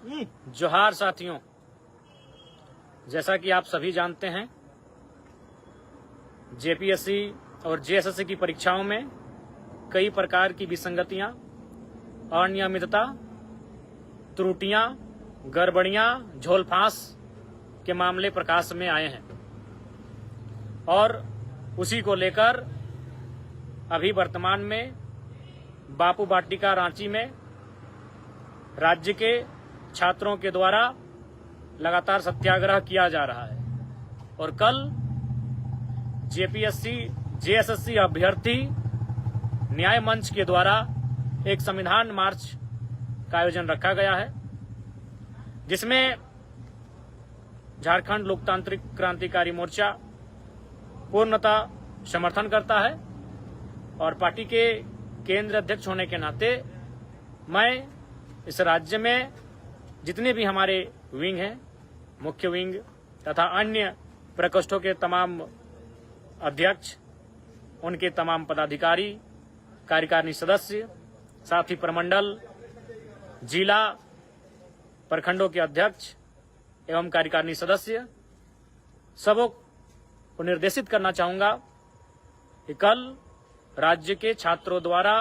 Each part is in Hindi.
जोहार साथियों, जैसा कि आप सभी जानते हैं, जेपीएससी और जेएसएससी की परीक्षाओं में कई प्रकार की विसंगतियां, अनियमितता, त्रुटियां, गड़बड़ियां, झोलफांस के मामले प्रकाश में आए हैं और उसी को लेकर अभी वर्तमान में बापू वाटिका रांची में राज्य के छात्रों के द्वारा लगातार सत्याग्रह किया जा रहा है और कल जेपीएससी जेएसएससी अभ्यर्थी न्याय मंच के द्वारा एक संविधान मार्च का आयोजन रखा गया है, जिसमें झारखंड लोकतांत्रिक क्रांतिकारी मोर्चा पूर्णतः समर्थन करता है और पार्टी के केंद्र अध्यक्ष होने के नाते मैं इस राज्य में जितने भी हमारे विंग हैं, मुख्य विंग तथा अन्य प्रकोष्ठों के तमाम अध्यक्ष, उनके तमाम पदाधिकारी, कार्यकारिणी सदस्य, साथ ही प्रमंडल, जिला, प्रखंडों के अध्यक्ष एवं कार्यकारिणी सदस्य सबों को निर्देशित करना चाहूंगा कि कल राज्य के छात्रों द्वारा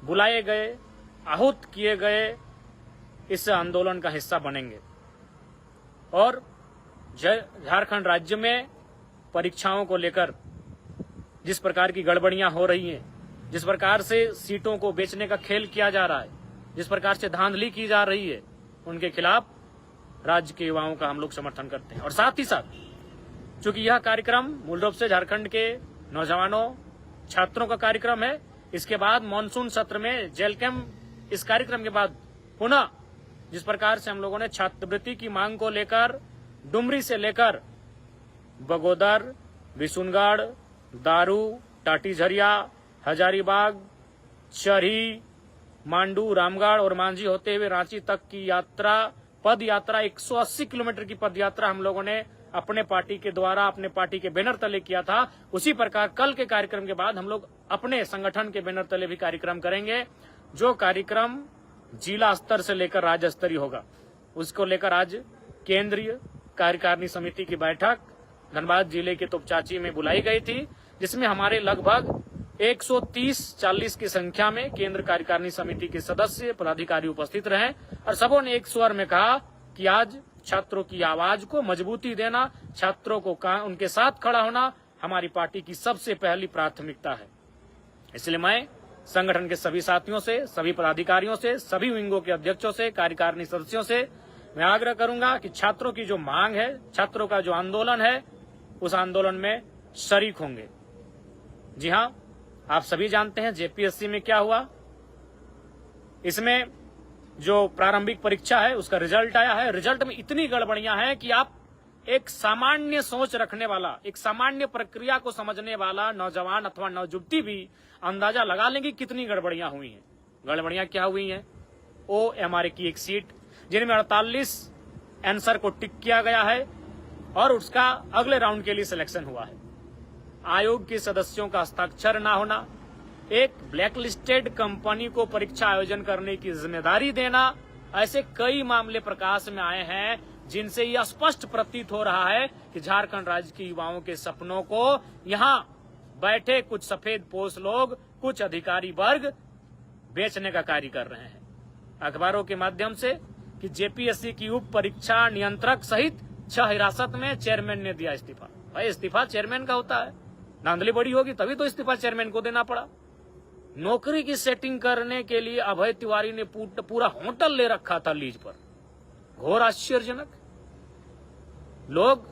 बुलाए गए, आहूत किए गए इस आंदोलन का हिस्सा बनेंगे और झारखंड राज्य में परीक्षाओं को लेकर जिस प्रकार की गड़बड़ियां हो रही हैं, जिस प्रकार से सीटों को बेचने का खेल किया जा रहा है, जिस प्रकार से धांधली की जा रही है, उनके खिलाफ राज्य के युवाओं का हम लोग समर्थन करते हैं। और साथ ही साथ चूंकि यह कार्यक्रम मूल रूप से झारखंड के नौजवानों, छात्रों का कार्यक्रम है, इसके बाद मानसून सत्र में जेल कैंप, इस कार्यक्रम के बाद पुनः जिस प्रकार से हम लोगों ने छात्रवृत्ति की मांग को लेकर डुमरी से लेकर बगोदर, बिशुनगढ़, दारू, टाटीझरिया, हजारीबाग, चरही, मांडू, रामगढ़ और मांझी होते हुए रांची तक की यात्रा, पद यात्रा, 180 किलोमीटर की पद यात्रा हम लोगों ने अपने पार्टी के द्वारा, अपने पार्टी के बैनर तले किया था। उसी प्रकार कल के कार्यक्रम के बाद हम लोग अपने संगठन के बैनर तले भी कार्यक्रम करेंगे। जो कार्यक्रम जिला स्तर से लेकर राज्य स्तरीय होगा, उसको लेकर आज केंद्रीय कार्यकारिणी समिति की बैठक धनबाद जिले के तोपचाची में बुलाई गई थी, जिसमें हमारे लगभग 130-40 की संख्या में केंद्र कार्यकारिणी समिति के सदस्य, पदाधिकारी उपस्थित रहे और सबों ने एक स्वर में कहा कि आज छात्रों की आवाज को मजबूती देना, छात्रों को उनके साथ खड़ा होना हमारी पार्टी की सबसे पहली प्राथमिकता है। इसलिए मैं संगठन के सभी साथियों से, सभी पदाधिकारियों से, सभी विंगों के अध्यक्षों से, कार्यकारिणी सदस्यों से मैं आग्रह करूंगा कि छात्रों की जो मांग है, छात्रों का जो आंदोलन है, उस आंदोलन में शरीक होंगे। जी हां, आप सभी जानते हैं जेपीएससी में क्या हुआ। इसमें जो प्रारंभिक परीक्षा है उसका रिजल्ट आया है। रिजल्ट में इतनी गड़बड़ियां हैं कि आप एक सामान्य सोच रखने वाला, एक सामान्य प्रक्रिया को समझने वाला नौजवान अथवा नौजुवती भी अंदाजा लगा लेंगे कितनी गड़बड़ियां हुई हैं। गड़बड़ियां क्या हुई हैं? OMR की एक सीट जिनमें 48 आंसर को टिक किया गया है और उसका अगले राउंड के लिए सिलेक्शन हुआ है। आयोग के सदस्यों का हस्ताक्षर न होना, एक ब्लैकलिस्टेड कंपनी को परीक्षा आयोजन करने की जिम्मेदारी देना, ऐसे कई मामले प्रकाश में आए हैं जिनसे यह स्पष्ट प्रतीत हो रहा है कि झारखंड राज्य के युवाओं के सपनों को यहां बैठे कुछ सफेद पोश लोग, कुछ अधिकारी वर्ग बेचने का कार्य कर रहे हैं। अखबारों के माध्यम से कि जेपीएससी की उप परीक्षा नियंत्रक सहित 6 हिरासत में चेयरमैन ने दिया इस्तीफा। भाई इस्तीफा चेयरमैन का होता है, धांधली बड़ी होगी तभी तो इस्तीफा चेयरमैन को देना पड़ा। नौकरी की सेटिंग करने के लिए अभय तिवारी ने पूरा होटल ले रखा था लीज पर। घोर आश्चर्यजनक। लोग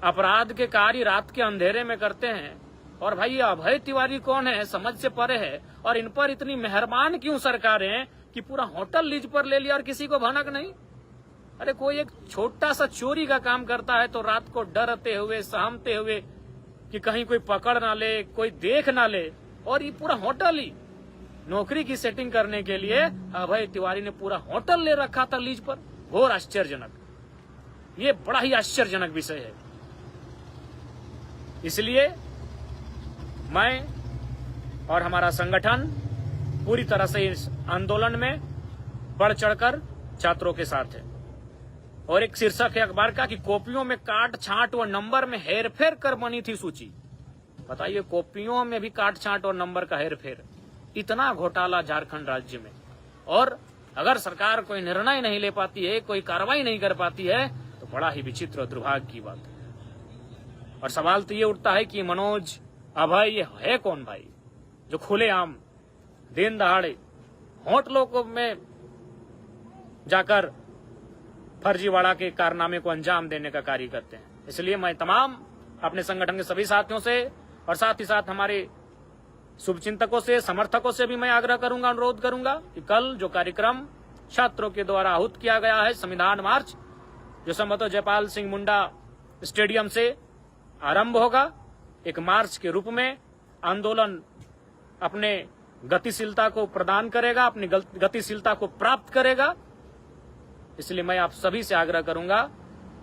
अपराध के कार्य रात के अंधेरे में करते हैं और भाई ये अभय तिवारी कौन है, समझ से परे है। और इन पर इतनी मेहरबान क्यों सरकारें कि पूरा होटल लीज पर ले लिया और किसी को भनक नहीं। अरे कोई एक छोटा सा चोरी का काम करता है तो रात को डरते हुए, सहमते हुए कि कहीं कोई पकड़ ना ले, कोई देख ना ले, और ये पूरा होटल ही नौकरी की सेटिंग करने के लिए अभय तिवारी ने पूरा होटल ले रखा था लीज पर। घोर आश्चर्यजनक। ये बड़ा ही आश्चर्यजनक विषय है। इसलिए मैं और हमारा संगठन पूरी तरह से इस आंदोलन में बढ़ चढ़कर छात्रों के साथ है। और एक शीर्षक है अखबार का कि कॉपियों में काट छांट और नंबर में हेरफेर कर बनी थी सूची। बताइए, कॉपियों में भी काट छांट और नंबर का हेरफेर, इतना घोटाला झारखंड राज्य में। और अगर सरकार कोई निर्णय नहीं ले पाती है, कोई कार्रवाई नहीं कर पाती है, तो बड़ा ही विचित्र और दुर्भाग्य की बात है। और सवाल तो ये उठता है कि मनोज अभय ये है कौन भाई, जो खुलेआम दिन दहाड़े होटलों में जाकर फर्जीवाड़ा के कारनामे को अंजाम देने का कार्य करते हैं। इसलिए मैं तमाम अपने संगठन के सभी साथियों से और साथ ही साथ हमारे शुभचिंतकों से, समर्थकों से भी मैं आग्रह करूंगा, अनुरोध करूंगा कि कल जो कार्यक्रम छात्रों के द्वारा आहूत किया गया है, संविधान मार्च, जो संभवतः जयपाल सिंह मुंडा स्टेडियम से आरंभ होगा, एक मार्च के रूप में आंदोलन अपने गतिशीलता को प्रदान करेगा, अपनी गतिशीलता को प्राप्त करेगा। इसलिए मैं आप सभी से आग्रह करूंगा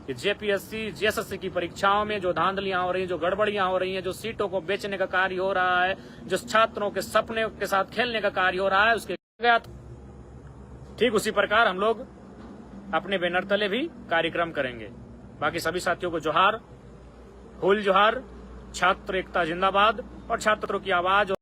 कि जेपीएससी, जेएसएससी की परीक्षाओं में जो धांधलियां हो रही हैं, जो गड़बड़ियां हो रही हैं, जो सीटों को बेचने का कार्य हो रहा है, जो छात्रों के सपने के साथ खेलने का कार्य हो रहा है, उसके ठीक उसी प्रकार हम लोग अपने बैनर तले भी कार्यक्रम करेंगे। बाकी सभी साथियों को जोहार, हुल जोहार, छात्र एकता जिंदाबाद और छात्रों की आवाज और